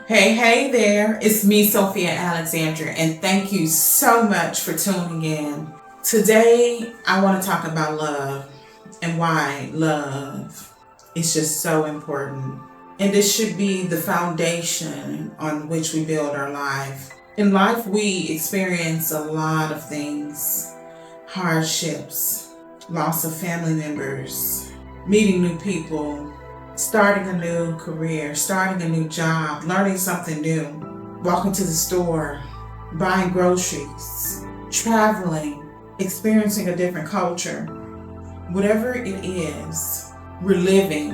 Hey there. It's me, Sophia Alexandria, and thank you so much for tuning in. Today, I want to talk about love and why love is just so important. And this should be the foundation on which we build our life. In life, we experience a lot of things: hardships, loss of family members, meeting new people, starting a new career, starting a new job, learning something new, walking to the store, buying groceries, traveling, experiencing a different culture. Whatever it is, we're living,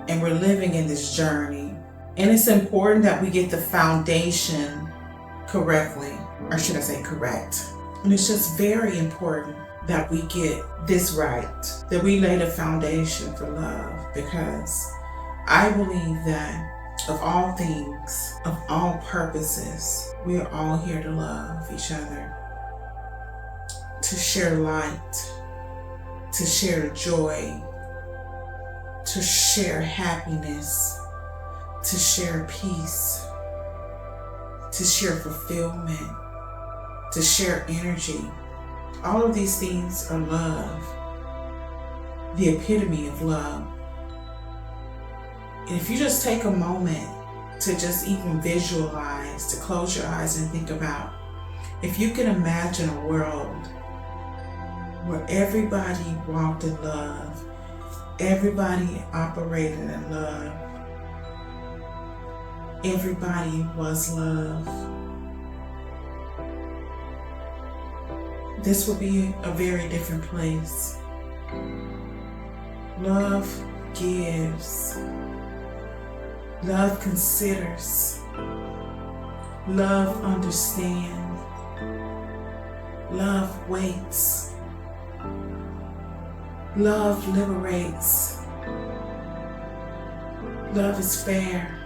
and we're living in this journey. And it's important that we get the foundation correctly, or should I say correct. And it's just very important that we get this right, that we lay the foundation for love, because I believe that of all things, of all purposes, we are all here to love each other, to share light, to share joy, to share happiness, to share peace, to share fulfillment, to share energy. All of these things are love, the epitome of love. And if you just take a moment to just even visualize, to close your eyes and think about, if you can imagine a world where everybody walked in love, everybody operated in love, everybody was love, this would be a very different place. Love gives. Love considers. Love understands. Love waits. Love liberates. Love is fair.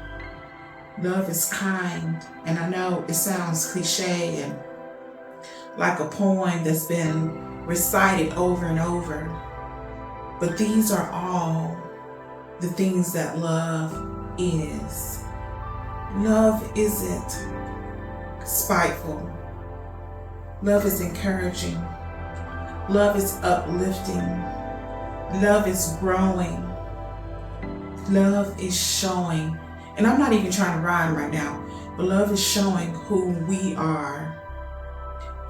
Love is kind. And I know it sounds cliche and like a poem that's been recited over and over, but these are all the things that love is. Love isn't spiteful. Love is encouraging. Love is uplifting. Love is growing. Love is showing. And I'm not even trying to rhyme right now, but love is showing who we are.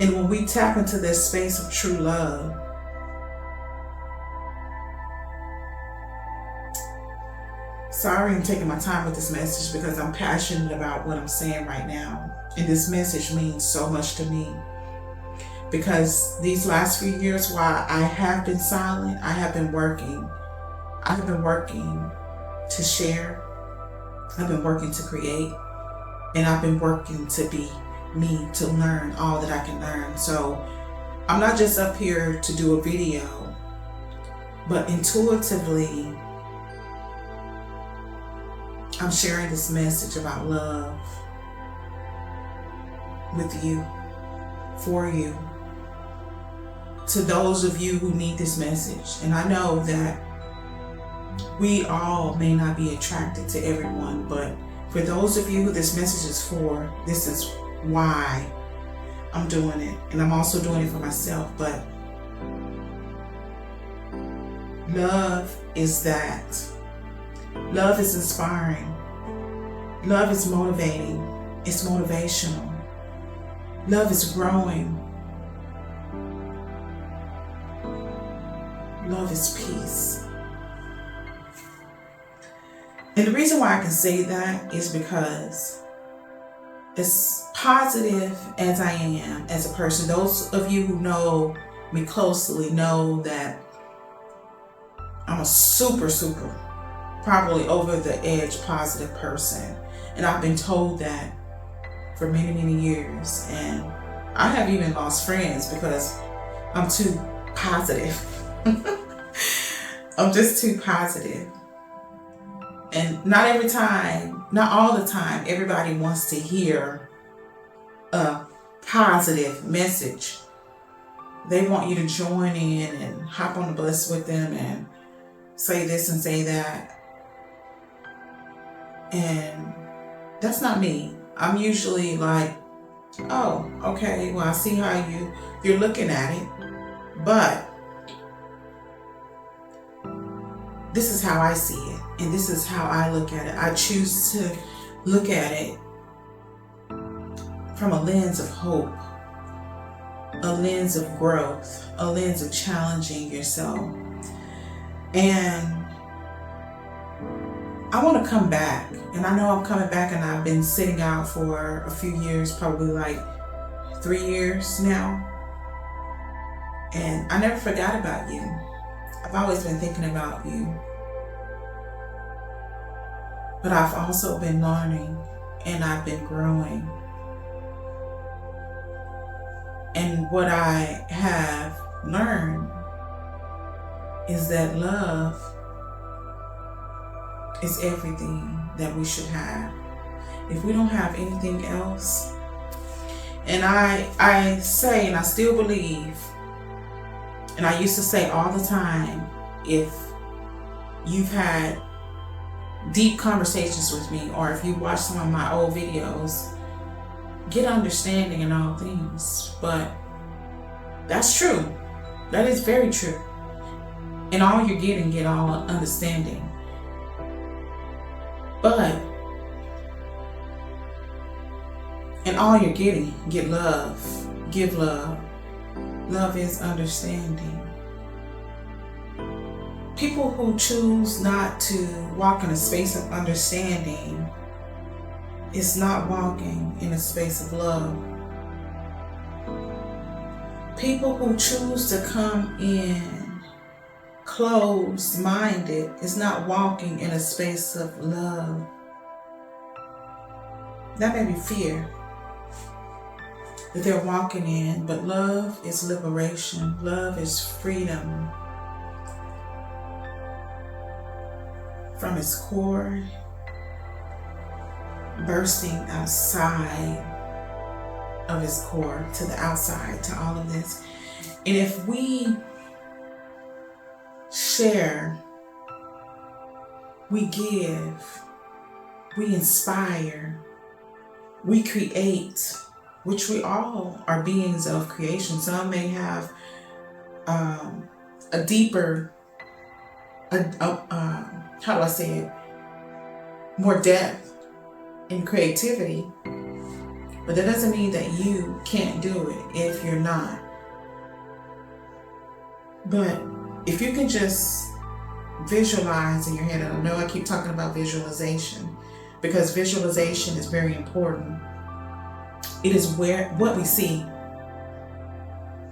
And when we tap into this space of true love, sorry I'm taking my time with this message because I'm passionate about what I'm saying right now. And this message means so much to me. Because these last few years, while I have been silent, I have been working. I have been working to share. I've been working to create. And I've been working to be me, to learn all that I can learn. So I'm not just up here to do a video, but intuitively, I'm sharing this message about love with you, for you, to those of you who need this message. And I know that we all may not be attracted to everyone, but for those of you who this message is for, this is why I'm doing it. And I'm also doing it for myself. But love is that. Love is inspiring. Love is motivating. It's motivational. Love is growing. Love is peace. And the reason why I can say that is because as positive as I am as a person, those of you who know me closely know that I'm a super, probably over the edge positive person. And I've been told that for many, many years. And I have even lost friends because I'm too positive. I'm just too positive. And not every time, not all the time, everybody wants to hear a positive message. They want you to join in and hop on the bus with them and say this and say that. And That's not me. I'm usually like, oh, okay, well, I see how you're looking at it, but this is how I see it, and this is how I look at it. I choose to look at it from a lens of hope, a lens of growth, a lens of challenging yourself. And I want to come back, and I know I'm coming back, and I've been sitting out for a few years, probably like 3 years now. And I never forgot about you. I've always been thinking about you. But I've also been learning, and I've been growing. And what I have learned is that love is everything that we should have. If we don't have anything else, and I say, and I still believe, and I used to say all the time, if you've had deep conversations with me, or if you watch some of my old videos, get understanding in all things. But that's true. That is very true. And all you're getting, get all understanding. But and all you're getting, get love. Give love. Love is understanding. People who choose not to walk in a space of understanding is not walking in a space of love. People who choose to come in closed-minded is not walking in a space of love. That may be fear that they're walking in, but love is liberation. Love is freedom from its core, bursting outside of its core to the outside, to all of this. And if we share, we give, we inspire, we create, which we all are beings of creation. Some may have a deeper, how do I say it, more depth in creativity, but that doesn't mean that you can't do it if you're not. But if you can just visualize in your head, and I know I keep talking about visualization because visualization is very important. It is what we see.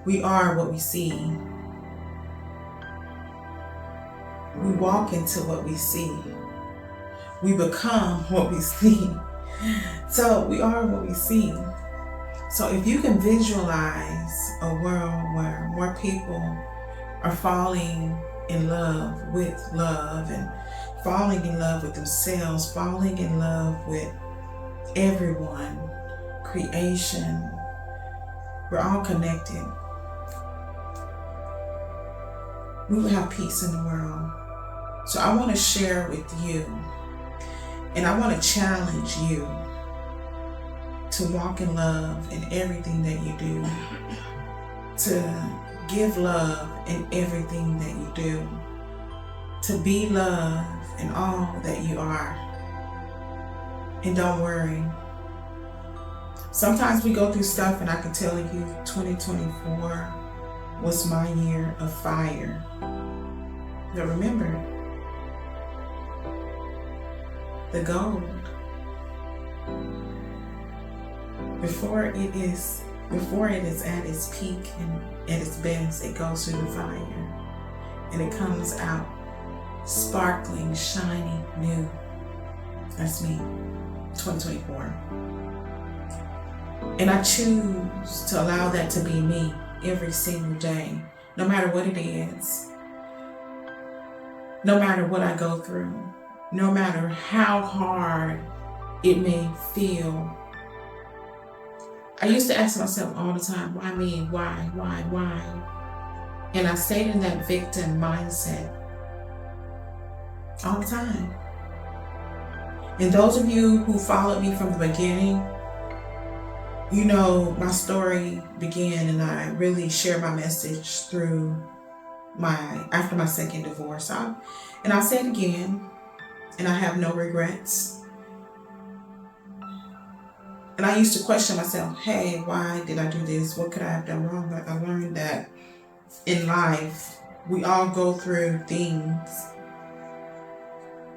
We are what we see. We walk into what we see. We become what we see. So we are what we see. So if you can visualize a world where more people are falling in love with love, and falling in love with themselves, falling in love with everyone, creation, we're all connected. We will have peace in the world. So I want to share with you, and I want to challenge you to walk in love in everything that you do, to give love in everything that you do, to be love in all that you are. And don't worry. Sometimes we go through stuff, and I can tell you 2024 was my year of fire. But remember, the gold, before it is at its peak and at its best, it goes through the fire and it comes out sparkling, shiny, new. That's me, 2024. And I choose to allow that to be me every single day, no matter what it is, no matter what I go through, no matter how hard it may feel. I used to ask myself all the time, why me? Why? And I stayed in that victim mindset all the time. And those of you who followed me from the beginning, you know my story began, and I really shared my message through after my second divorce. And I'll say it again, and I have no regrets. And I used to question myself, hey, why did I do this? What could I have done wrong? But I learned that in life, we all go through things.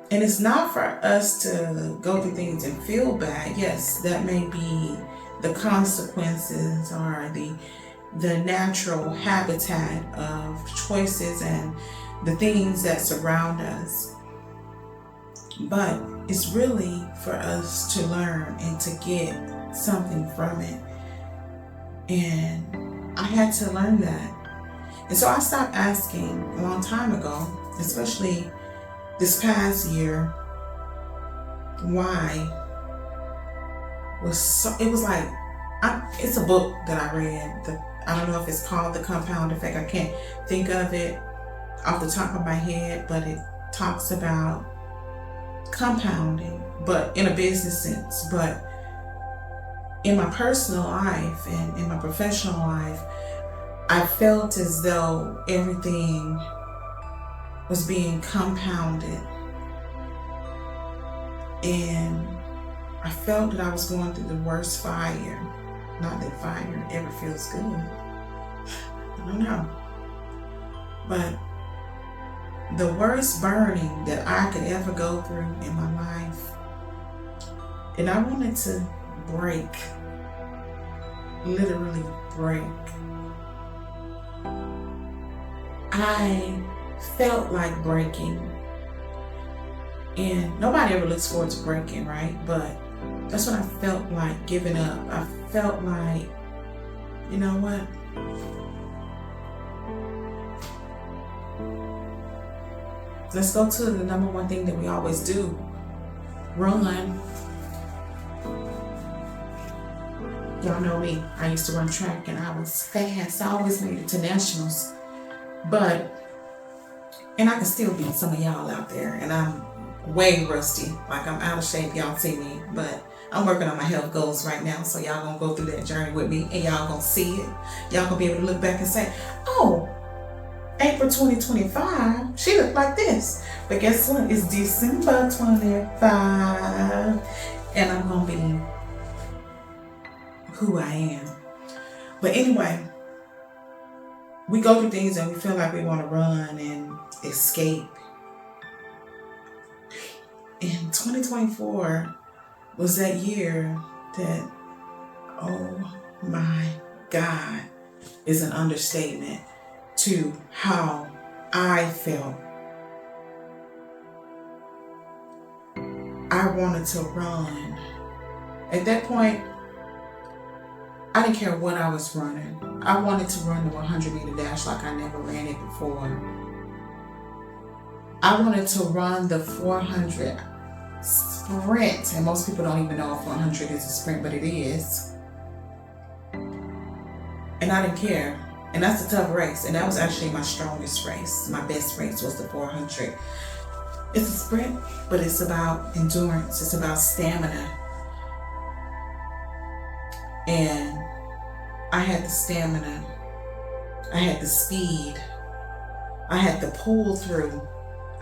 And it's not for us to go through things and feel bad. Yes, that may be the consequences or the natural habitat of choices and the things that surround us. But it's really for us to learn and to get something from it. And I had to learn that. And so I stopped asking a long time ago, especially this past year, why. It was like, it's a book that I read. I don't know if it's called The Compound Effect. I can't think of it off the top of my head, but it talks about compounding, but in a business sense. But in my personal life and in my professional life, I felt as though everything was being compounded. And I felt that I was going through the worst fire. Not that fire ever feels good. I don't know. But the worst burning that I could ever go through in my life. And I wanted to break. Literally break. I felt like breaking. And nobody ever looks forward to breaking, right? But that's what I felt like, giving up. I felt like, you know what? Let's go to the number one thing that we always do. Run. Y'all know me. I used to run track and I was fast. I always made it to nationals. And I can still beat some of y'all out there. And I'm way rusty. Like I'm out of shape. Y'all see me. But I'm working on my health goals right now. So y'all gonna go through that journey with me. And y'all gonna see it. Y'all gonna be able to look back and say, oh, April 2025, she looked like this. But guess what? It's December 25. And I'm gonna be who I am. But anyway, we go through things and we feel like we want to run and escape. And 2024 was that year that, oh my God, is an understatement to how I felt. I wanted to run. At that point, I didn't care what I was running. I wanted to run the 100-meter dash like I never ran it before. I wanted to run the 400 sprint, and most people don't even know if 400 is a sprint, but it is. And I didn't care. And that's a tough race, and that was actually my strongest race. My best race was the 400. It's a sprint, but it's about endurance. It's about stamina. And I had the stamina. I had the speed. I had the pull through.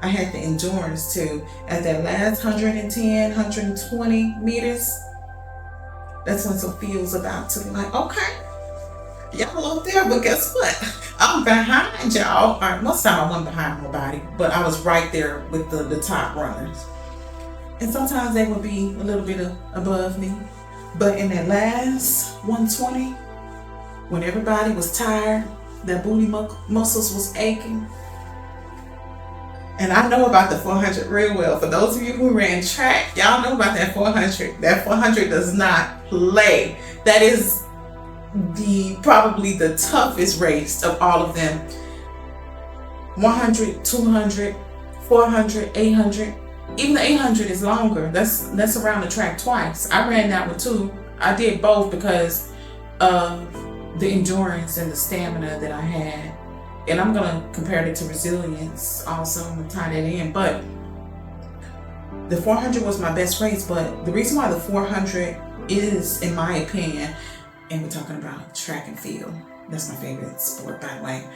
I had the endurance to, at that last 110, 120 meters, that's when Sophia was about to be like, okay, y'all up there, but guess what? I'm behind y'all. All right, most of the time I wasn't behind nobody, but I was right there with the top runners. And sometimes they would be a little bit above me. But in that last 120, when everybody was tired, their booty muscles was aching. And I know about the 400 real well. For those of you who ran track, y'all know about that 400. That 400 does not play. That is probably the toughest race of all of them. 100, 200, 400, 800. Even the 800 is longer. That's around the track twice. I ran that one too. I did both because of the endurance and the stamina that I had. And I'm going to compare it to resilience also. I'm going to tie that in. But The 400 was my best race, but the reason why the 400 is, in my opinion, and we're talking about track and field. That's my favorite sport, by the way.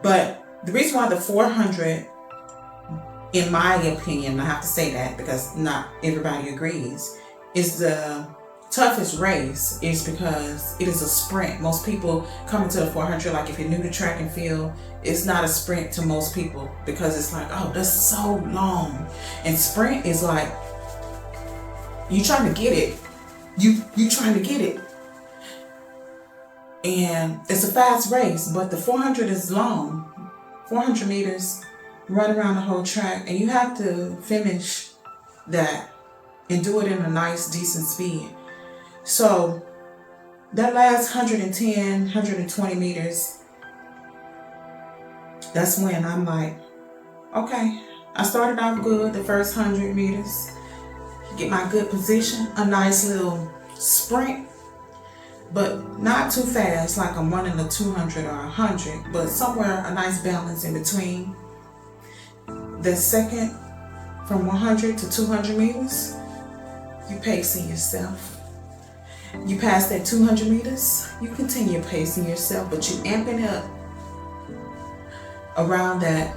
But the reason why the 400, in my opinion, I have to say that because not everybody agrees, is the toughest race is because it is a sprint. Most people come into the 400, like if you're new to track and field, it's not a sprint to most people because it's like, oh, that's so long. And sprint is like, you trying to get it. You trying to get it. And it's a fast race, but the 400 is long. 400 meters, run around the whole track, and you have to finish that and do it in a nice, decent speed. So that last 110, 120 meters, that's when I'm like, okay, I started off good the first 100 meters, get my good position, a nice little sprint, but not too fast like I'm running a 200 or 100, but somewhere a nice balance in between. The second, from 100 to 200 meters, you pacing yourself. You pass that 200 meters, you continue pacing yourself, but you amping up around that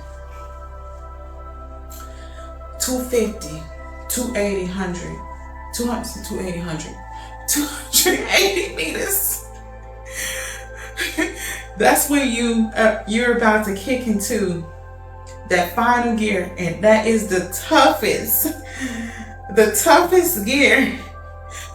250, 280, 100, 200, 280, 100, 280 meters. That's when you're about to kick into that final gear, and that is the toughest gear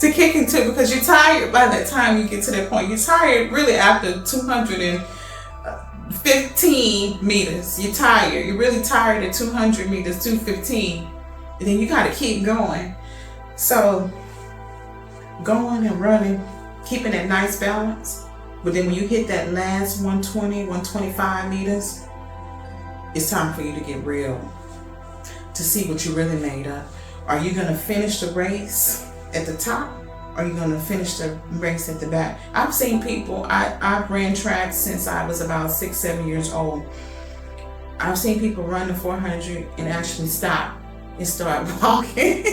to kick into because you're tired by that time you get to that point. You're tired really after 215 meters. You're tired. You're really tired at 200 meters, 215. And then you gotta keep going. So going and running, keeping that nice balance. But then when you hit that last 120, 125 meters, it's time for you to get real, to see what you really made of. Are you gonna finish the race at the top? Or are you gonna finish the race at the back? I've seen people, I've ran track since I was about 6, 7 years old. I've seen people run the 400 and actually stop and start walking.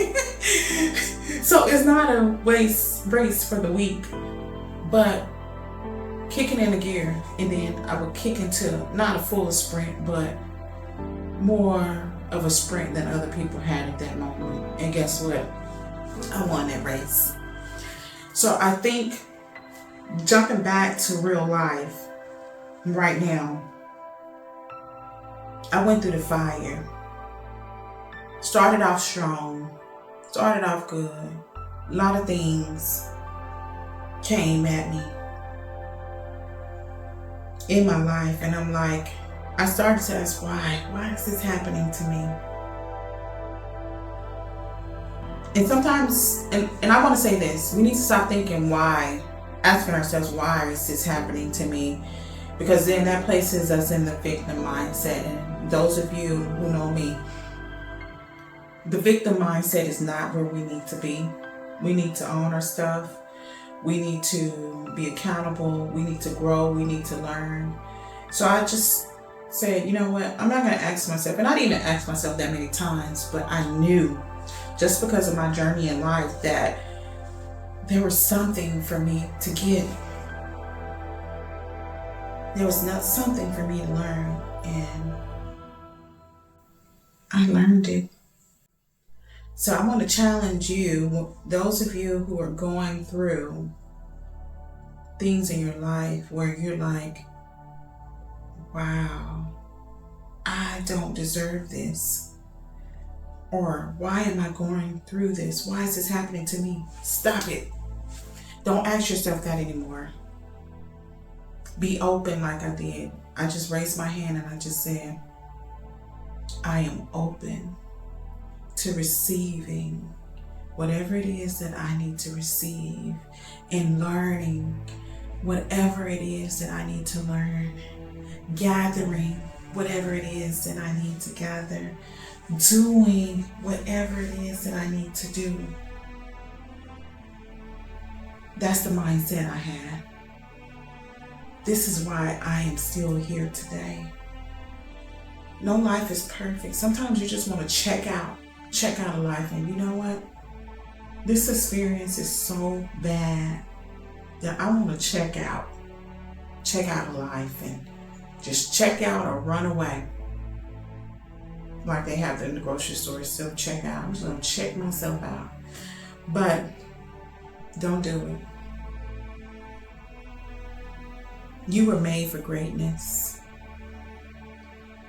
So it's not a race for the weak, but kicking in the gear, and then I would kick into not a full sprint, but more of a sprint than other people had at that moment. And guess what? I won that race. So I think jumping back to real life right now, I went through the fire. Started off strong, started off good. A lot of things came at me in my life, and I'm like, I started to ask why is this happening to me? And sometimes, and I want to say this, we need to stop thinking why, asking ourselves why is this happening to me? Because then that places us in the victim mindset. And those of you who know me, the victim mindset is not where we need to be. We need to own our stuff. We need to be accountable. We need to grow. We need to learn. So I just said, you know what? I'm not going to ask myself, and I didn't even ask myself that many times, but I knew just because of my journey in life that there was something for me to get. There was not something for me to learn, and I learned it. So I want to challenge you, those of you who are going through things in your life where you're like, wow, I don't deserve this. Or why am I going through this? Why is this happening to me? Stop it. Don't ask yourself that anymore. Be open like I did. I just raised my hand and I just said, I am open to receiving whatever it is that I need to receive, and learning whatever it is that I need to learn, gathering whatever it is that I need to gather, doing whatever it is that I need to do. That's the mindset I had. This is why I am still here today. No life is perfect. Sometimes you just want to check out. check out of life. And you know what? This experience is so bad that I want to check out of life and just check out or run away. Like they have in the grocery store, still check out. I'm just going to check myself out. But don't do it. You were made for greatness.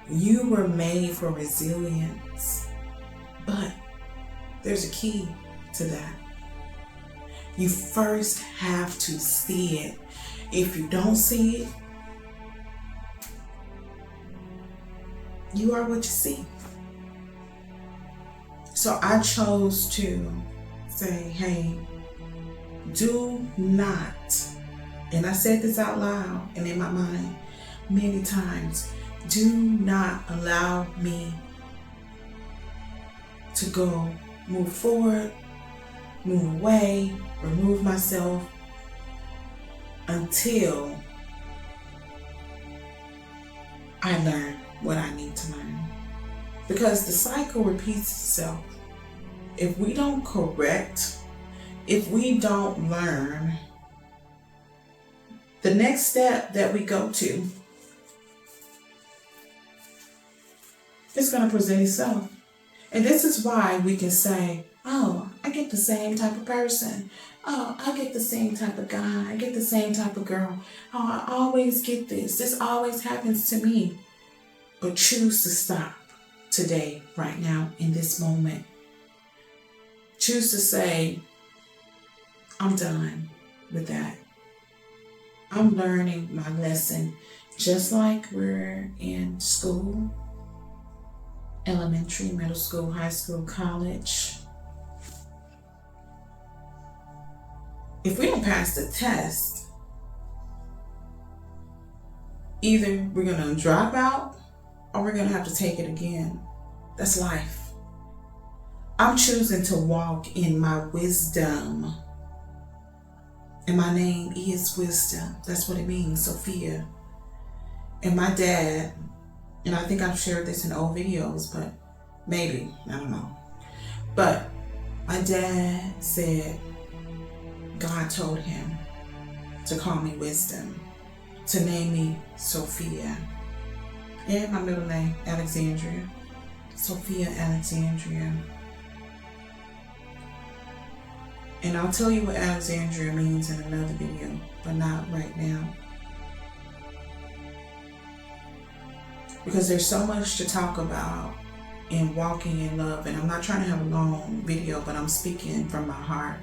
You were made for resilience. But there's a key to that. You first have to see it. If you don't see it, you are what you see. So I chose to say, hey, do not, and I said this out loud and in my mind many times, do not allow me to go move forward, move away, remove myself until I learn what I need to learn. Because the cycle repeats itself. If we don't correct, if we don't learn, the next step that we go to is going to present itself. And this is why we can say, oh, I get the same type of person. Oh, I get the same type of guy. I get the same type of girl. Oh, I always get this. This always happens to me. But choose to stop today, right now, in this moment. Choose to say, I'm done with that. I'm learning my lesson just like we're in school, elementary, middle school, high school, college. If we don't pass the test, either we're going to drop out or we're going to have to take it again. That's life. I'm choosing to walk in my wisdom. And my name is wisdom. That's what it means, Sophia. And my dad, and I think I've shared this in old videos, but maybe, I don't know. But my dad said God told him to call me wisdom, to name me Sophia. And my middle name, Alexandria. Sophia Alexandria. And I'll tell you what Alexandria means in another video, but not right now. Because there's so much to talk about in walking in love. And I'm not trying to have a long video, but I'm speaking from my heart.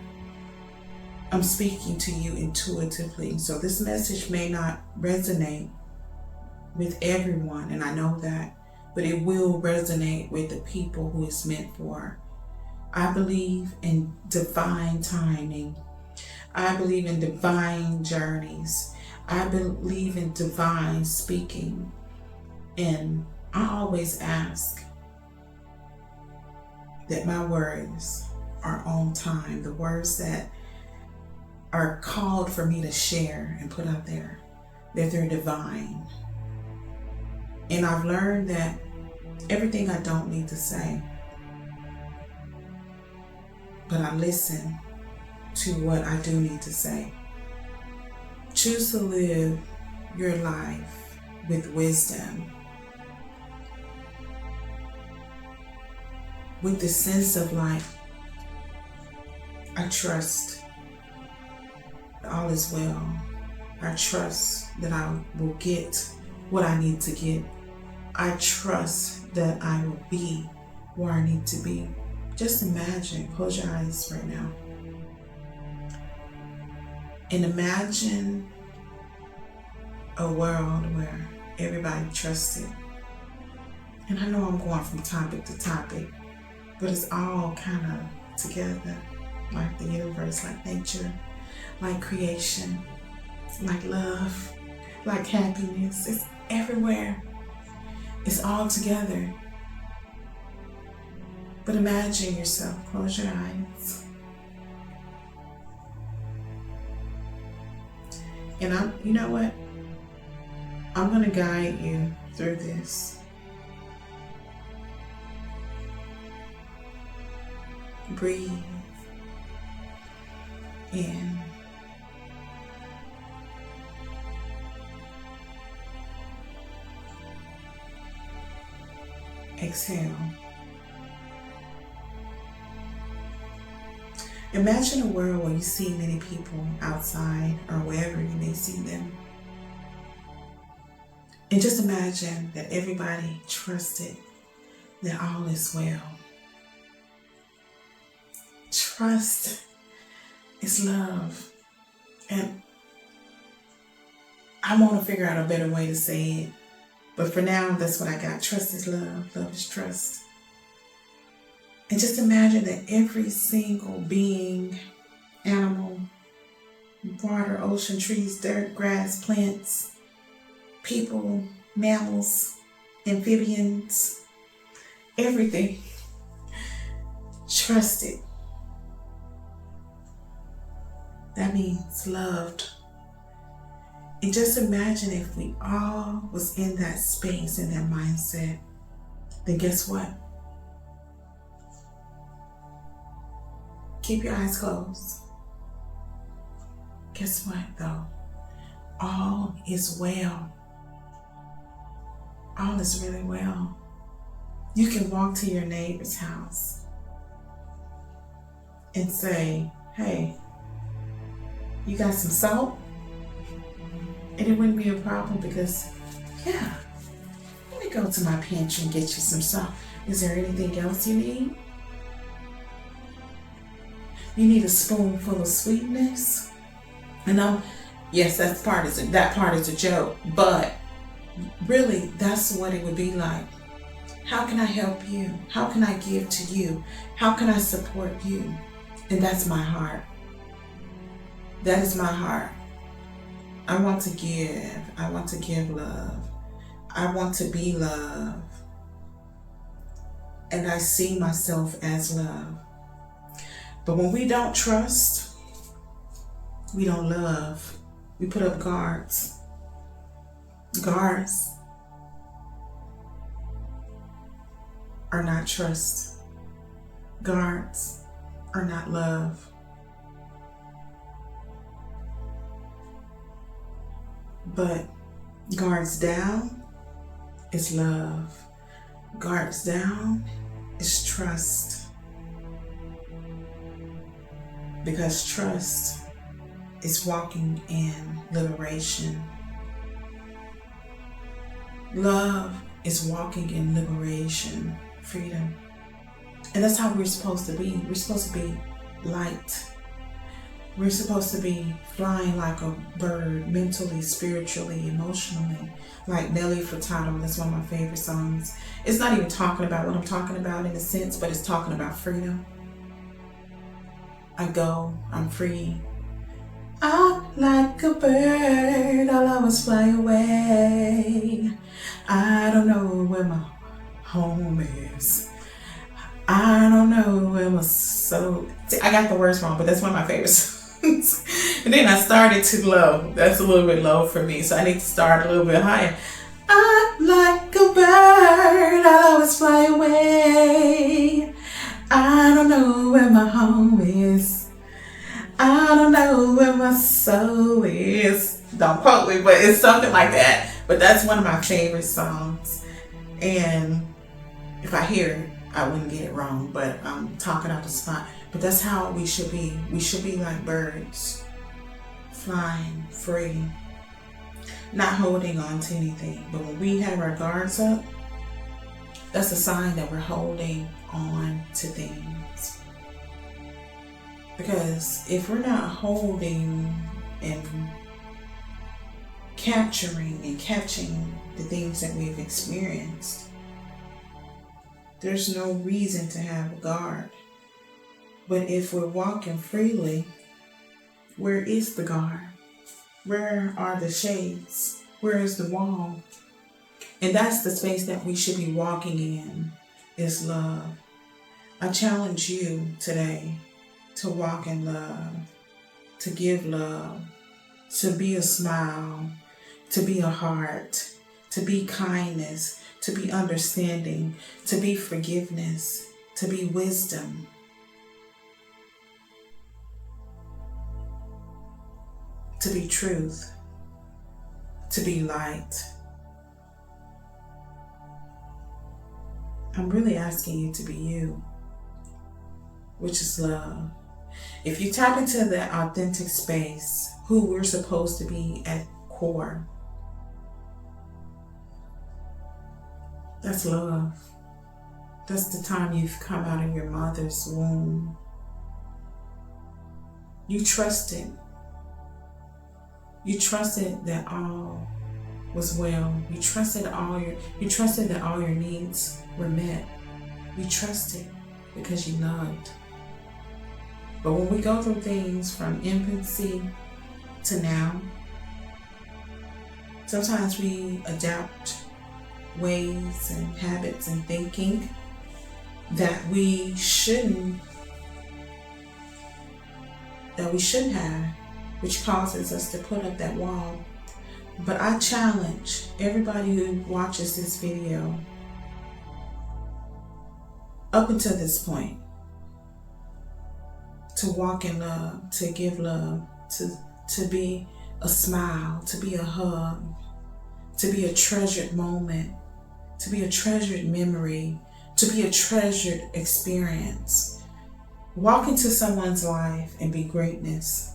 I'm speaking to you intuitively. So this message may not resonate with everyone, and I know that, but it will resonate with the people who it's meant for. I believe in divine timing. I believe in divine journeys. I believe in divine speaking. And I always ask that my words are on time. The words that are called for me to share and put out there, that they're divine. And I've learned that everything I don't need to say, but I listen to what I do need to say. Choose to live your life with wisdom, with the sense of life. I trust that all is well. I trust that I will get what I need to get. I trust that I will be where I need to be. Just imagine, close your eyes right now. And imagine a world where everybody trusted. And I know I'm going from topic to topic, but it's all kind of together, like the universe, like nature, like creation, like love, like happiness. It's everywhere. It's all together. But imagine yourself, close your eyes. And you know what? I'm going to guide you through this. breathe in. Exhale. Imagine a world where you see many people outside or wherever you may see them. And just imagine that everybody trusted that all is well. Trust is love. And I want to figure out a better way to say it. But for now, that's what I got. Trust is love. Love is trust. And just imagine that every single being, animal, water, ocean, trees, dirt, grass, plants, people, mammals, amphibians, everything trusted. That means loved. And just imagine if we all was in that space, in that mindset, then guess what? Keep your eyes closed. Guess what though? All is well. All is really well. You can walk to your neighbor's house and say, hey, you got some salt? And it wouldn't be a problem because, yeah, let me go to my pantry and get you some salt. Is there anything else you need? You need a spoonful of sweetness? And yes, that part is a joke, but really that's what it would be like. How can I help you? How can I give to you? How can I support you? And that's my heart. That is my heart. I want to give. I want to give love. I want to be love. And I see myself as love. But when we don't trust, we don't love. We put up guards. Guards are not trust. Guards are not love. But guards down is love. Guards down is trust. Because trust is walking in liberation. Love is walking in liberation, freedom. And that's how we're supposed to be. We're supposed to be light. We're supposed to be flying like a bird, mentally, spiritually, emotionally, like Nelly Furtado. That's one of my favorite songs. It's not even talking about what I'm talking about in a sense, but it's talking about freedom. I go, I'm free. I'm like a bird, I'll always fly away. I don't know where my home is. I don't know where my soul. See, I got the words wrong, but that's one of my favorites. And then I started too low. That's a little bit low for me, so I need to start a little bit higher. I'm like a bird, I'll always fly away. I don't know where my home is. I don't know where my soul is. Don't quote me, but it's something like that. But that's one of my favorite songs. And if I hear it, I wouldn't get it wrong, but I'm talking out the spot. But that's how we should be. We should be like birds, flying free, not holding on to anything. But when we have our guards up, that's a sign that we're holding on to things. Because if we're not holding and capturing and catching the things that we've experienced, there's no reason to have a guard. But if we're walking freely, where is the guard? Where are the shades? Where is the wall? And that's the space that we should be walking in, is love. I challenge you today to walk in love, to give love, to be a smile, to be a heart, to be kindness, to be understanding, to be forgiveness, to be wisdom. to be truth, to be light. I'm really asking you to be you, which is love. If you tap into that authentic space, who we're supposed to be at core, that's love. That's the time you've come out of your mother's womb. You trusted. You trusted that all was well. You trusted that all your needs were met. You trusted because you loved. But when we go through things from infancy to now, sometimes we adapt ways and habits and thinking that we shouldn't have, which causes us to put up that wall. But I challenge everybody who watches this video up until this point to walk in love, to give love, to be a smile, to be a hug, to be a treasured moment, to be a treasured memory, to be a treasured experience. Walk into someone's life and be greatness.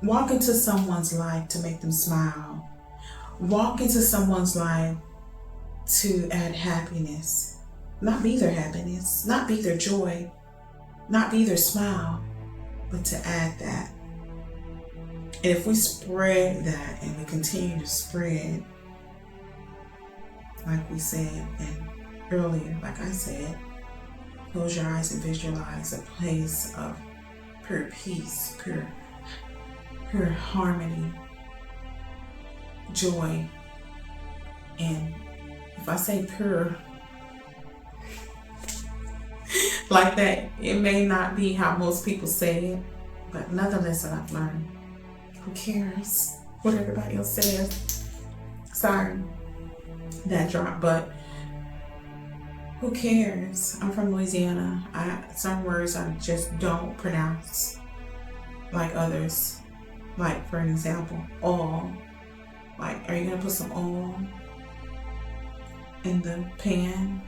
Walk into someone's life to make them smile. Walk into someone's life to add happiness. Not be their happiness, not be their joy, not be their smile, but to add that. And if we spread that and we continue to spread, like we said and earlier, like I said, close your eyes and visualize a place of pure peace, pure harmony, joy. And if I say pure like that, it may not be how most people say it, but another lesson I've learned. Who cares what everybody else says? Sorry, that dropped, but who cares? I'm from Louisiana. Some words I just don't pronounce like others. Like, for an example, all. Like, are you gonna put some oil in the pan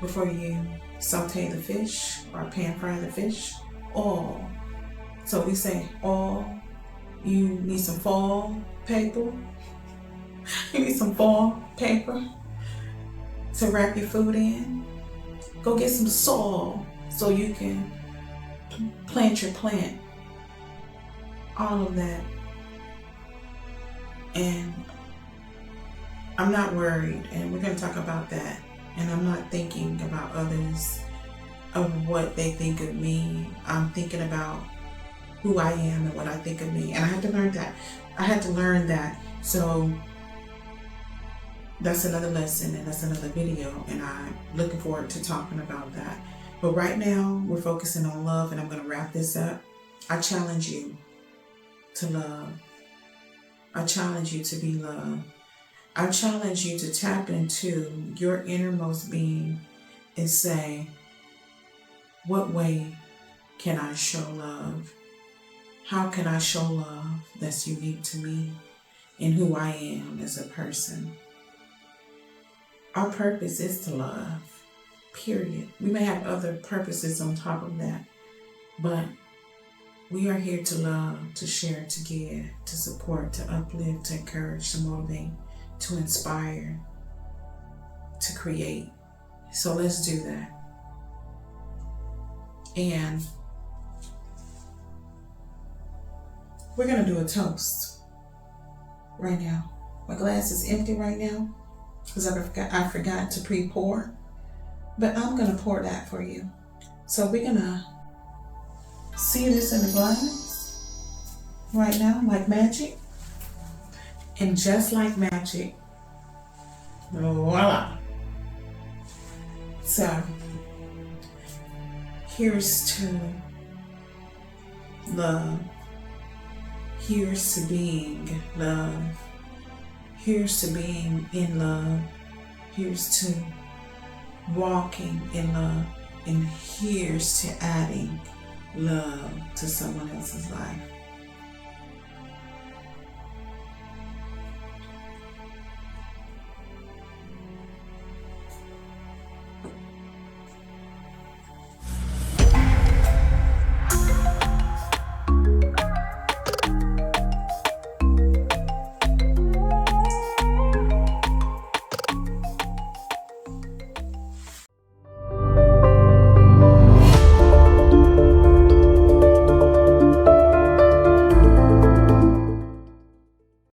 before you saute the fish or pan fry the fish? All. So we say all. You need some foil paper. You need some foil paper to wrap your food in. Go get some soil so you can plant your plant. All of that. And I'm not worried, and we're going to talk about that. And I'm not thinking about others, of what they think of me. I'm thinking about who I am and what I think of me. And I had to learn that. So that's another lesson, and that's another video, and I'm looking forward to talking about that. But right now, we're focusing on love, and I'm going to wrap this up. I challenge you to love. I challenge you to be loved. I challenge you to tap into your innermost being and say, what way can I show love? How can I show love that's unique to me and who I am as a person? Our purpose is to love, period. We may have other purposes on top of that, but we are here to love, to share, to give, to support, to uplift, to encourage, to motivate, to inspire, to create. So let's do that. And we're going to do a toast right now. My glass is empty right now because I forgot to pre-pour, but I'm going to pour that for you. So we're going to see this in the glass right now, like magic. And just like magic, voila. So, here's to love. Here's to being love. Here's to being in love. Here's to walking in love. And here's to adding love to someone else's life.